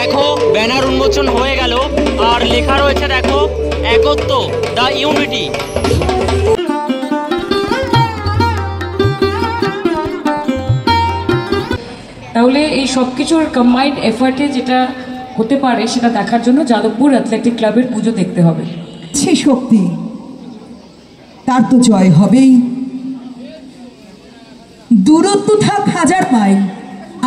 দেখো ব্যানার উন্মোচন হয়ে গেল আর লেখা রয়েছে দেখো একত্ব দ্য ইউনিটি। তাহলে এই সব কিছুর কম্বাইন্ড এফার্টে যেটা হতে পারে সেটা দেখার জন্য যাদবপুর অ্যাথলেটিক ক্লাবের পুজো দেখতে হবে। সে শক্তি তার তো জয় হবেই। দূরত্ব থাক হাজার মাইল,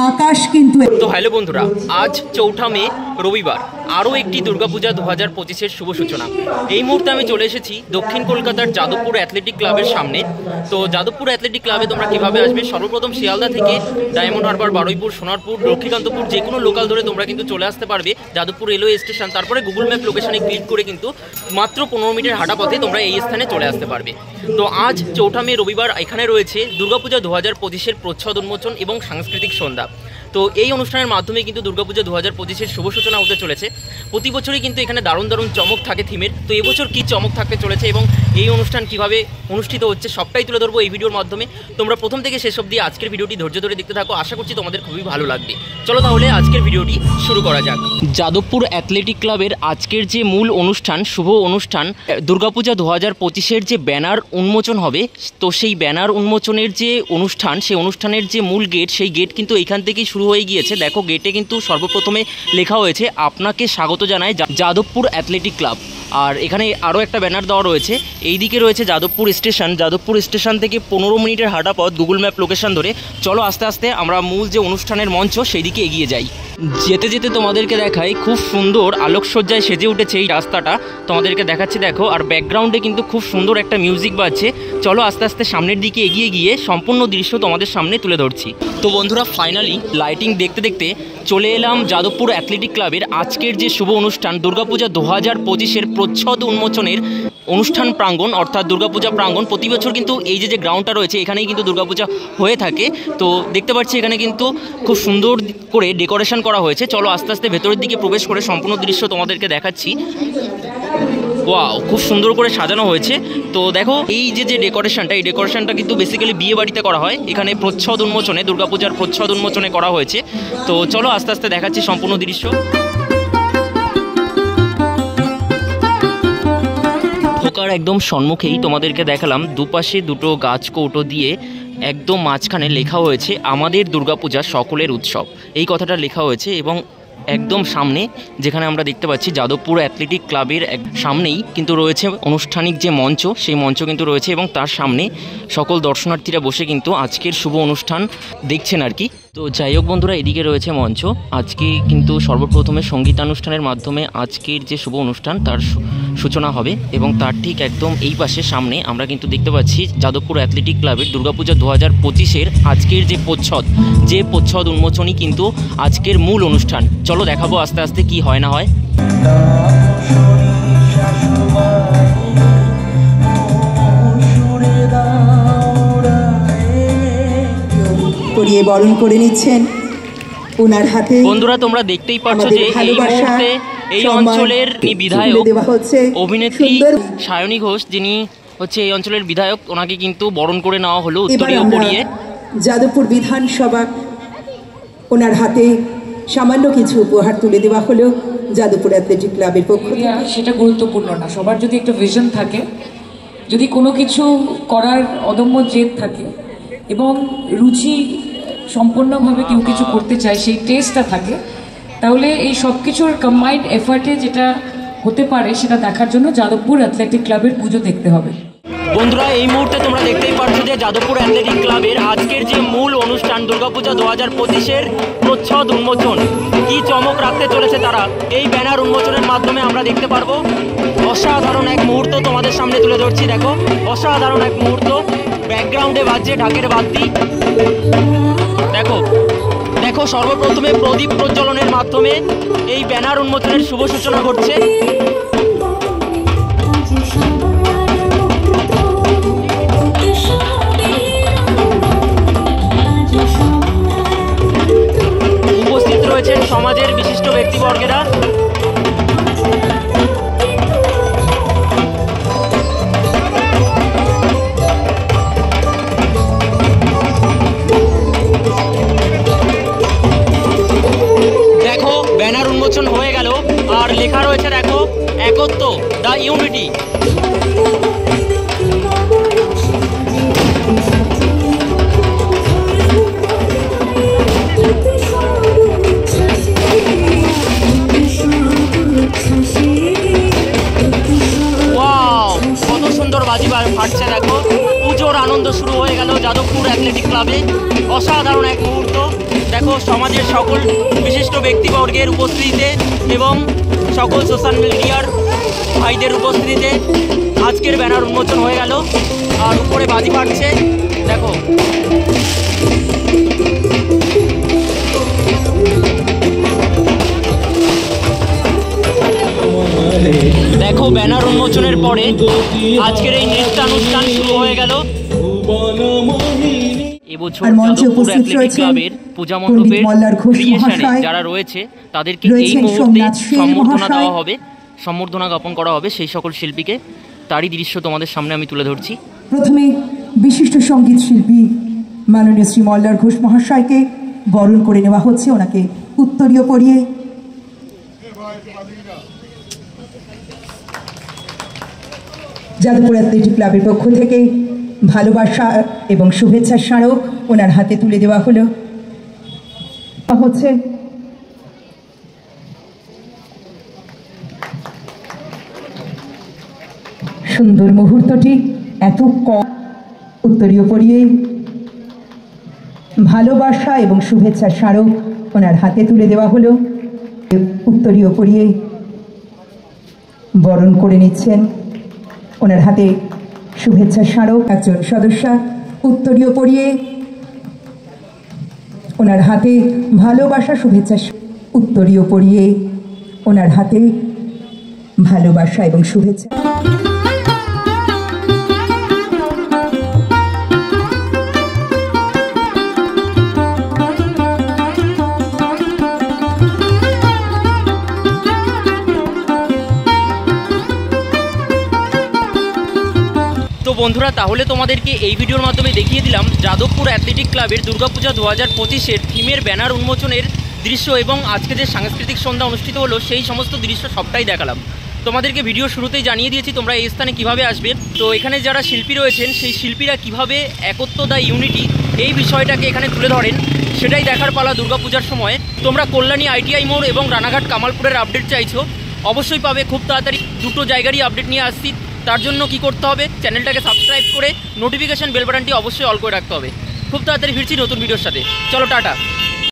আকাশ কিন্তু। তো হ্যালো বন্ধুরা, আজ 4 মে রবিবার, আরও একটি দুর্গাপূজা 2025-এর শুভ সূচনা। এই মুহূর্তে আমি চলে এসেছি দক্ষিণ কলকাতার যাদবপুর অ্যাথলেটিক ক্লাবের সামনে। তো যাদবপুর অ্যাথলেটিক ক্লাবে তোমরা কীভাবে আসবে, সর্বপ্রথম শিয়ালদা থেকে ডায়মন্ড হারবার, বারুইপুর, সোনারপুর, লক্ষ্মীকান্তপুর যে কোনো লোকাল ধরে তোমরা কিন্তু চলে আসতে পারবে যাদবপুর রেলওয়ে স্টেশন। তারপরে গুগল ম্যাপ লোকেশনে ক্লিক করে কিন্তু মাত্র 15 মিনিটের হাঁটা পথে তোমরা এই স্থানে চলে আসতে পারবে। তো আজ 4 মে রবিবার এখানে রয়েছে দুর্গাপূজা 2025-এর প্রচ্ছদ উন্মোচন এবং সাংস্কৃতিক সন্ধ্যা। তো এই অনুষ্ঠানের মাধ্যমে কিন্তু দুর্গাপূজা 2025-এর শুভ সূচনা হতে চলেছে। প্রতি বছরই কিন্তু এখানে দারুণ দারুণ চমক থাকে থিমের। তো এবছর কী চমক থাকতে চলেছে এবং এই অনুষ্ঠান কিভাবে অনুষ্ঠিত হচ্ছে সবটাই তুলে ধরবো এই ভিডিওর মাধ্যমে। তোমরা প্রথম থেকে শেষ অবধি আজকের ভিডিওটি ধৈর্য ধরে দেখতে থাকো, আশা করছি তোমাদের খুবই ভালো লাগবে। চলো তাহলে আজকের ভিডিওটি শুরু করা যাক। যাদবপুর অ্যাথলেটিক ক্লাবের আজকের যে মূল অনুষ্ঠান, শুভ অনুষ্ঠান, দুর্গাপূজা 2025-এর যে ব্যানার উন্মোচন হবে, তো সেই ব্যানার উন্মোচনের যে অনুষ্ঠান, সেই অনুষ্ঠানের যে মূল গেট, সেই গেট কিন্তু এইখান থেকেই শুরু হয়ে গিয়েছে। দেখো গেটে কিন্তু সর্বপ্রথমে লেখা হয়েছে আপনাকে স্বাগত জানায় যাদবপুর অ্যাথলেটিক ক্লাব। আর এখানে আরও একটা ব্যানার দেওয়া রয়েছে। এই দিকে রয়েছে যাদবপুর স্টেশন। যাদবপুর স্টেশন থেকে 15 মিনিটের হাঁটা পথ গুগল ম্যাপ লোকেশন ধরে। চলো আস্তে আস্তে আমরা মূল যে অনুষ্ঠানের মঞ্চ সেই দিকে এগিয়ে যাই। যেতে যেতে তোমাদেরকে দেখাই খুব সুন্দর আলোকসজ্জায় সেজে উঠেছে এই রাস্তাটা, তোমাদেরকে দেখাচ্ছি দেখো। আর ব্যাকগ্রাউন্ডে কিন্তু খুব সুন্দর একটা মিউজিক বাজছে। চলো আস্তে আস্তে সামনের দিকে এগিয়ে গিয়ে সম্পূর্ণ দৃশ্য তোমাদের সামনে তুলে ধরছি। তো বন্ধুরা, ফাইনালি লাইটিং দেখতে দেখতে চলে এলাম যাদবপুর অ্যাথলেটিক ক্লাবের আজকের যে শুভ অনুষ্ঠান দুর্গাপূজা 2025-এর প্রচ্ছদ উন্মোচনের অনুষ্ঠান প্রাঙ্গণ, অর্থাৎ দুর্গাপূজা প্রাঙ্গণ। প্রতি বছর কিন্তু এই যে গ্রাউন্ডটা রয়েছে এখানেই কিন্তু দুর্গাপূজা হয়ে থাকে। তো দেখতে পাচ্ছি এখানে কিন্তু খুব সুন্দর করে ডেকোরেশন করা হয়েছে। চলো আস্তে আস্তে ভেতরের দিকে প্রবেশ করে সম্পূর্ণ দৃশ্য তোমাদেরকে দেখাচ্ছি। ওয়াও, খুব সুন্দর করে সাজানো হয়েছে। তো দেখো এই যে ডেকোরেশনটা, এই ডেকোরেশনটা কিন্তু বেসিক্যালি বিয়ে বাড়িতে করা হয়। এখানে প্রচ্ছদ উন্মোচনে, দুর্গাপূজার প্রচ্ছদ উন্মোচনে করা হয়েছে। তো চলো আস্তে আস্তে দেখাচ্ছি সম্পূর্ণ দৃশ্য। ঢোকার একদম সম্মুখেই তোমাদেরকে দেখালাম দুপাশে দুটো গাছ কৌটো দিয়ে একদম মাঝখানে লেখা হয়েছে আমাদের দুর্গাপূজা সকলের উৎসব, এই কথাটা লেখা হয়েছে। এবং একদম সামনে যেখানে আমরা দেখতে পাচ্ছি যাদবপুর অ্যাথলেটিক ক্লাবের সামনেই কিন্তু রয়েছে আনুষ্ঠানিক যে মঞ্চ, সেই মঞ্চ কিন্তু রয়েছে এবং তার সামনে সকল দর্শনার্থীরা বসে কিন্তু আজকের শুভ অনুষ্ঠান দেখছেন আর কি। তো যাই হোক বন্ধুরা, এদিকে রয়েছে মঞ্চ। আজকে কিন্তু সর্বপ্রথমে সঙ্গীতানুষ্ঠানের মাধ্যমে আজকের যে শুভ অনুষ্ঠান তার সূচনা হবে এবং তার ঠিক একদম এই পাশে সামনে আমরা কিন্তু দেখতে পাচ্ছি যাদবপুর অ্যাথলেটিক ক্লাবের দুর্গাপূজা 2025-এর আজকের যে প্রচ্ছদ উন্মোচনই কিন্তু আজকের মূল অনুষ্ঠান। চলো দেখাবো আস্তে আস্তে কি হয় না হয়। করিয়ে বরণ করে নিচ্ছেন ওনার হাতে। বন্ধুরা, তোমরা দেখতেই পাচ্ছ যে এই মুহূর্তে এই অঞ্চলের বিধায়ক অভিনেত্রী সায়নী ঘোষ, যিনি হচ্ছে এই অঞ্চলের বিধায়ক, ওনাকে কিন্তু বরণ করে নেওয়া হলো উত্তরীয় পরিয়ে। যাদবপুর বিধানসভা ওনার হাতে সামান্য কিছু উপহার তুলে দেওয়া হলো যাদবপুর অ্যাথলেটিক ক্লাবের পক্ষ থেকে। সেটা গুরুত্বপূর্ণ না, সবার যদি একটা ভিশন থাকে, যদি কোনো কিছু করার অদম্য জেদ থাকে এবং রুচি সম্পূর্ণভাবে কেউ কিছু করতে চায়, সেই টেস্টটা থাকে, তাহলে এই সব কিছুর কম্বাইন্ড এফার্টে যেটা হতে পারে সেটা দেখার জন্য যাদবপুর অ্যাথলেটিক ক্লাবের পুজো দেখতে হবে। বন্ধুরা, এই মুহূর্তে তোমরা দেখতেই পাচ্ছ যে যাদবপুর অ্যাথলেটিক ক্লাবের আজকের যে মূল অনুষ্ঠান দুর্গাপূজা 2025-এর প্রচ্ছদ উন্মোচন, কি চমক রাখতে চলেছে তারা এই ব্যানার উন্মোচনের মাধ্যমে আমরা দেখতে পারবো। অসাধারণ এক মুহূর্ত তোমাদের সামনে তুলে ধরছি। দেখো অসাধারণ এক মুহূর্ত, ব্যাকগ্রাউন্ডে বাজছে ঢাকের বাদ্যি। দেখো দেখো সর্বপ্রথমে প্রদীপ প্রজ্বলনের মাধ্যমে এই ব্যানার উন্মোচনের শুভ সূচনা ঘটছে। উপস্থিত রয়েছেন সমাজের বিশিষ্ট ব্যক্তিবর্গেরা। ব্যানার উন্মোচন হয়ে গেল, আর লেখা রয়েছে দেখো, একত্ব দ্য ইউনিটি। কত সুন্দর বাজি ফাটছে দেখো, পুজোর আনন্দ শুরু হয়ে গেল যাদবপুর অ্যাথলেটিক ক্লাবে। অসাধারণ এক মুহূর্ত দেখো, সমাজের সকল বিশিষ্ট ব্যক্তিবর্গের উপস্থিতিতে এবং সকল সোশ্যাল মিডিয়ার ভাইদের উপস্থিতিতে আজকের ব্যানার উন্মোচন হয়ে গেল, আর উপরে বাজি ফাটছে দেখো। দেখো ব্যানার উন্মোচনের পরে আজকের এই নৃত্যানুষ্ঠান শুরু হয়ে গেল। এবছর যাদবপুর অ্যাথলেটিক ক্লাবের পূজা মণ্ডপের ক্রিয়েশনে যারা রয়েছে তাদেরকে এই মুহূর্তে সম্বর্ধনা দেওয়া হবে, সম্বর্ধনা জ্ঞাপন করা হবে সেই সকল শিল্পীকে। তারই দৃশ্য তোমাদের সামনে আমি তুলে ধরছি। প্রথমে বিশিষ্ট সঙ্গীত শিল্পী মাননীয় শ্রী মল্লার ঘোষ মহাশয়কে বরণ করে নেওয়া হচ্ছে, ওনাকে উত্তরীয় পরিয়ে। যাদবপুর অ্যাথলেটিক ক্লাবের পক্ষ থেকে ভালোবাসা এবং শুভেচ্ছার স্মারক ওনার হাতে তুলে দেওয়া হলো হচ্ছে। সুন্দর মুহূর্তটি এত কম উত্তরীয় পরিয়ে ভালোবাসা এবং শুভেচ্ছার স্মারক ওনার হাতে তুলে দেওয়া হলো। উত্তরীয় পরিয়ে বরণ করে নিচ্ছেন, ওনার হাতে শুভেচ্ছার স্মারক। একজন সদস্যা উত্তরীয় পরিয়ে ওনার হাতে ভালোবাসা শুভেচ্ছা, উত্তরীয় পরিয়ে ওনার হাতে ভালোবাসা এবং শুভেচ্ছা। তো বন্ধুরা, তাহলে তোমাদেরকে এই ভিডিওর মাধ্যমে দেখিয়ে দিলাম যাদবপুর অ্যাথলেটিক ক্লাবের দুর্গাপূজা 2025-এর থিমের ব্যানার উন্মোচনের দৃশ্য এবং আজকে যে সাংস্কৃতিক সন্ধ্যা অনুষ্ঠিত হলো সেই সমস্ত দৃশ্য সবটাই দেখালাম। তোমাদেরকে ভিডিও শুরুতেই জানিয়ে দিয়েছি তোমরা এই স্থানে কিভাবে আসবে। তো এখানে যারা শিল্পী রয়েছেন সেই শিল্পীরা কিভাবে একত্ব দ্য ইউনিটি এই বিষয়টাকে এখানে তুলে ধরেন সেটাই দেখার পালা দুর্গাপূজার সময়। তোমরা কল্যাণী ITI মোড় এবং রানাঘাট কামালপুরের আপডেট চাইছো, অবশ্যই পাবে। খুব তাড়াতাড়ি দুটো জায়গারই আপডেট নিয়ে আসছি। তার জন্য কি করতে হবে, চ্যানেলটাকে সাবস্ক্রাইব করে নোটিফিকেশন বেল বাটনটি অবশ্যই অল করে রাখতে হবে। খুব তাড়াতাড়ি ফিরছি নতুন ভিডিওর সাথে। চলো টাটা।